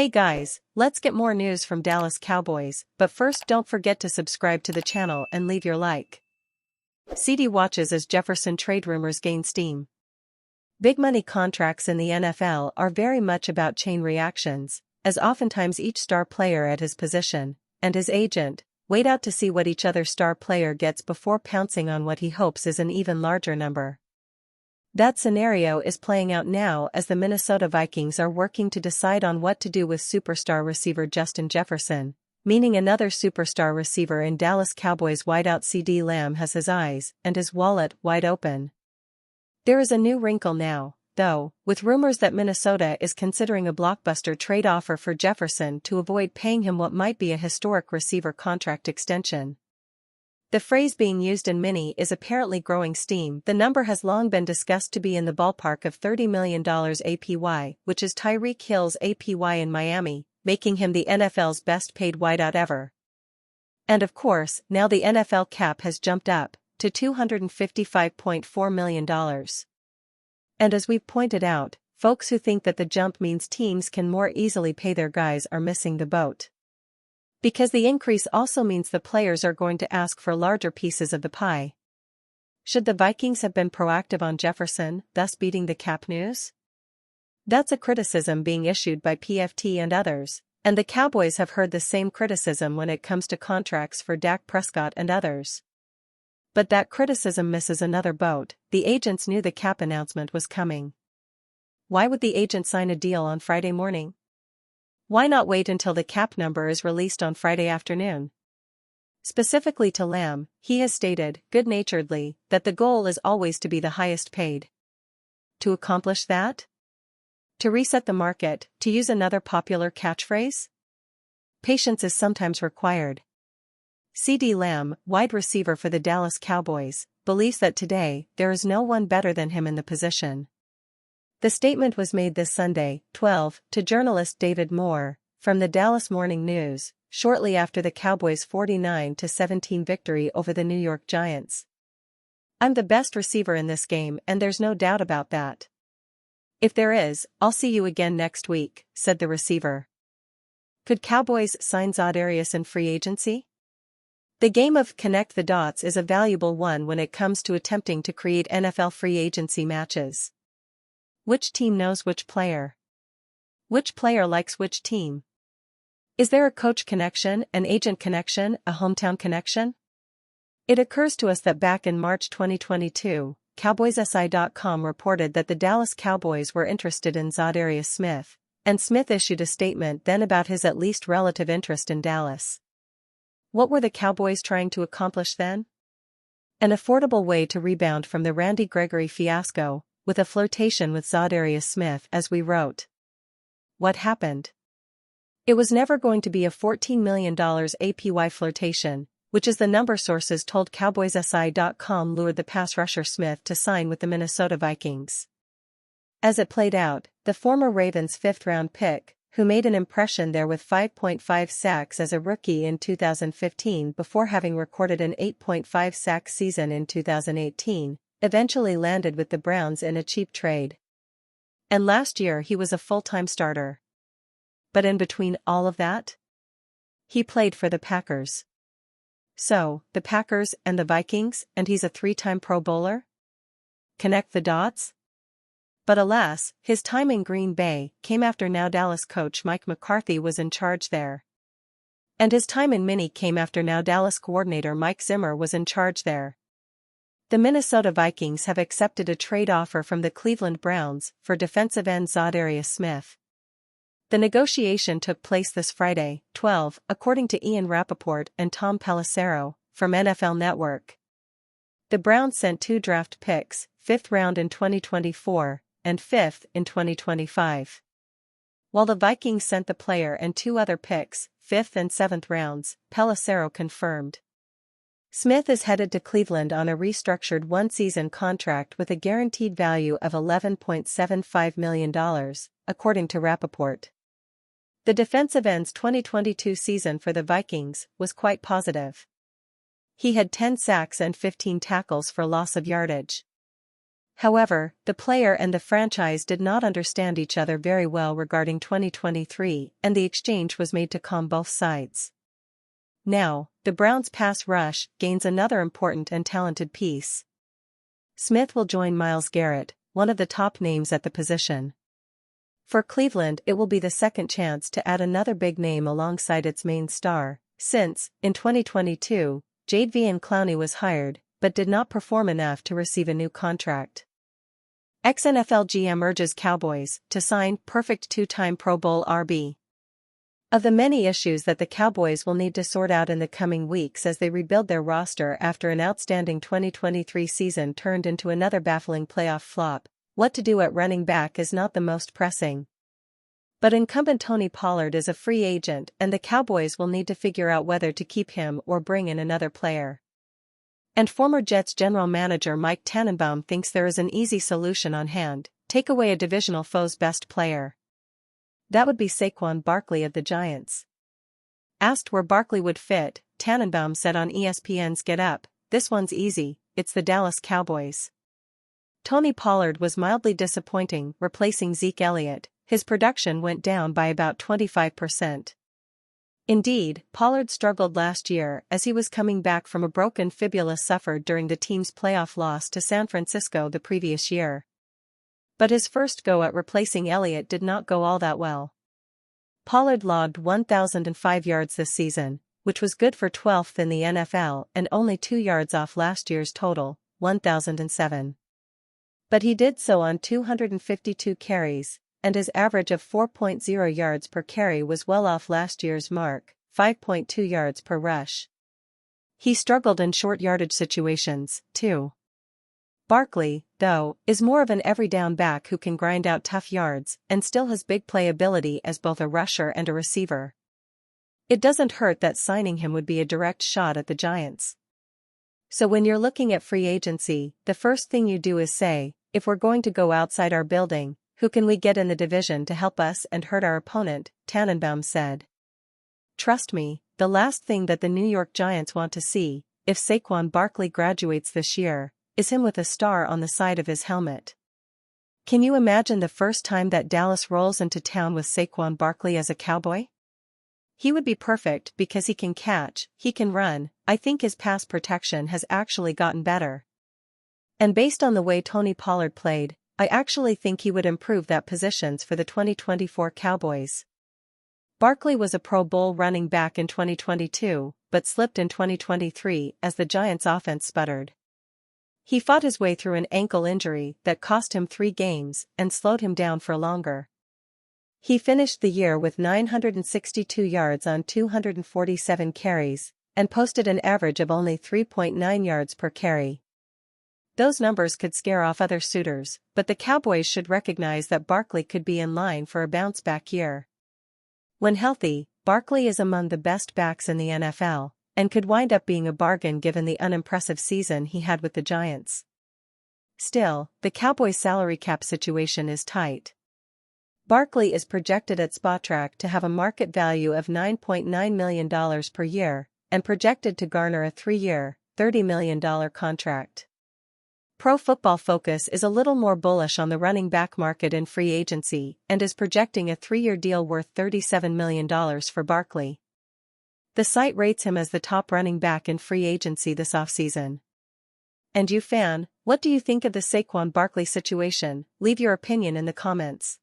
Hey guys, let's get more news from Dallas Cowboys, but first don't forget to subscribe to the channel and leave your like. CD watches as Jefferson trade rumors gain steam. Big money contracts in the NFL are very much about chain reactions, as oftentimes each star player at his position, and his agent, wait out to see what each other star player gets before pouncing on what he hopes is an even larger number. That scenario is playing out now as the Minnesota Vikings are working to decide on what to do with superstar receiver Justin Jefferson, meaning another superstar receiver in Dallas Cowboys wideout CD Lamb has his eyes and his wallet wide open. There is a new wrinkle now, though, with rumors that Minnesota is considering a blockbuster trade offer for Jefferson to avoid paying him what might be a historic receiver contract extension. The phrase being used in mini is apparently growing steam. The number has long been discussed to be in the ballpark of $30 million APY, which is Tyreek Hill's APY in Miami, making him the NFL's best-paid wideout ever. And of course, now the NFL cap has jumped up to $255.4 million. And as we've pointed out, folks who think that the jump means teams can more easily pay their guys are missing the boat. Because the increase also means the players are going to ask for larger pieces of the pie. Should the Vikings have been proactive on Jefferson, thus beating the cap news? That's a criticism being issued by PFT and others, and the Cowboys have heard the same criticism when it comes to contracts for Dak Prescott and others. But that criticism misses another boat. The agents knew the cap announcement was coming. Why would the agent sign a deal on Friday morning? Why not wait until the cap number is released on Friday afternoon? Specifically to Lamb, he has stated, good-naturedly, that the goal is always to be the highest paid. To accomplish that? To reset the market, to use another popular catchphrase? Patience is sometimes required. CD Lamb, wide receiver for the Dallas Cowboys, believes that today, there is no one better than him in the position. The statement was made this Sunday, 12, to journalist David Moore, from the Dallas Morning News, shortly after the Cowboys' 49-17 victory over the New York Giants. I'm the best receiver in this game and there's no doubt about that. If there is, I'll see you again next week, said the receiver. Could Cowboys sign Za'Darius in free agency? The game of connect the dots is a valuable one when it comes to attempting to create NFL free agency matches. Which team knows which player? Which player likes which team? Is there a coach connection, an agent connection, a hometown connection? It occurs to us that back in March 2022, CowboysSI.com reported that the Dallas Cowboys were interested in Za'Darius Smith, and Smith issued a statement then about his at least relative interest in Dallas. What were the Cowboys trying to accomplish then? An affordable way to rebound from the Randy Gregory fiasco, with a flirtation with Za'Darius Smith, as we wrote. What happened? It was never going to be a $14 million APY flirtation, which is the number sources told CowboysSI.com lured the pass rusher Smith to sign with the Minnesota Vikings. As it played out, the former Ravens fifth-round pick, who made an impression there with 5.5 sacks as a rookie in 2015 before having recorded an 8.5 sack season in 2018, eventually landed with the Browns in a cheap trade. And last year he was a full-time starter. But in between all of that, he played for the Packers. So, the Packers and the Vikings, and he's a three-time Pro Bowler? Connect the dots? But alas, his time in Green Bay came after now Dallas coach Mike McCarthy was in charge there. And his time in mini came after now Dallas coordinator Mike Zimmer was in charge there. The Minnesota Vikings have accepted a trade offer from the Cleveland Browns for defensive end Za'Darius Smith. The negotiation took place this Friday, 12, according to Ian Rappaport and Tom Pelissero, from NFL Network. The Browns sent 2 draft picks, 5th round in 2024, and 5th in 2025. While the Vikings sent the player and 2 other picks, 5th and 7th rounds, Pelissero confirmed. Smith is headed to Cleveland on a restructured one-season contract with a guaranteed value of $11.75 million, according to Rappaport. The defensive end's 2022 season for the Vikings was quite positive. He had 10 sacks and 15 tackles for loss of yardage. However, the player and the franchise did not understand each other very well regarding 2023, and the exchange was made to calm both sides. Now, the Browns' pass rush gains another important and talented piece. Smith will join Myles Garrett, one of the top names at the position. For Cleveland, it will be the second chance to add another big name alongside its main star, since, in 2022, Jadeveon Clowney was hired, but did not perform enough to receive a new contract. Ex-NFL GM urges Cowboys to sign perfect two-time Pro Bowl RB. Of the many issues that the Cowboys will need to sort out in the coming weeks as they rebuild their roster after an outstanding 2023 season turned into another baffling playoff flop, what to do at running back is not the most pressing. But incumbent Tony Pollard is a free agent, and the Cowboys will need to figure out whether to keep him or bring in another player. And former Jets general manager Mike Tannenbaum thinks there is an easy solution on hand: take away a divisional foe's best player. That would be Saquon Barkley of the Giants. Asked where Barkley would fit, Tannenbaum said on ESPN's Get Up, "This one's easy, it's the Dallas Cowboys." Tony Pollard was mildly disappointing, replacing Zeke Elliott. His production went down by about 25%. Indeed, Pollard struggled last year as he was coming back from a broken fibula suffered during the team's playoff loss to San Francisco the previous year. But his first go at replacing Elliott did not go all that well. Pollard logged 1,005 yards this season, which was good for 12th in the NFL and only 2 yards off last year's total, 1,007. But he did so on 252 carries, and his average of 4.0 yards per carry was well off last year's mark, 5.2 yards per rush. He struggled in short yardage situations, too. Barkley, though, is more of an every-down back who can grind out tough yards and still has big playability as both a rusher and a receiver. It doesn't hurt that signing him would be a direct shot at the Giants. So when you're looking at free agency, the first thing you do is say, if we're going to go outside our building, who can we get in the division to help us and hurt our opponent, Tannenbaum said. Trust me, the last thing that the New York Giants want to see, if Saquon Barkley graduates this year, is him with a star on the side of his helmet. Can you imagine the first time that Dallas rolls into town with Saquon Barkley as a Cowboy? He would be perfect because he can catch, he can run. I think his pass protection has actually gotten better. And based on the way Tony Pollard played, I actually think he would improve that positions for the 2024 Cowboys. Barkley was a Pro Bowl running back in 2022, but slipped in 2023 as the Giants' offense sputtered. He fought his way through an ankle injury that cost him 3 games and slowed him down for longer. He finished the year with 962 yards on 247 carries, and posted an average of only 3.9 yards per carry. Those numbers could scare off other suitors, but the Cowboys should recognize that Barkley could be in line for a bounce-back year. When healthy, Barkley is among the best backs in the NFL, and could wind up being a bargain given the unimpressive season he had with the Giants. Still, the Cowboys' salary cap situation is tight. Barkley is projected at Spotrac to have a market value of $9.9 million per year, and projected to garner a 3-year, $30 million contract. Pro Football Focus is a little more bullish on the running back market in free agency and is projecting a 3-year deal worth $37 million for Barkley. The site rates him as the top running back in free agency this offseason. And you fan, what do you think of the Saquon Barkley situation? Leave your opinion in the comments.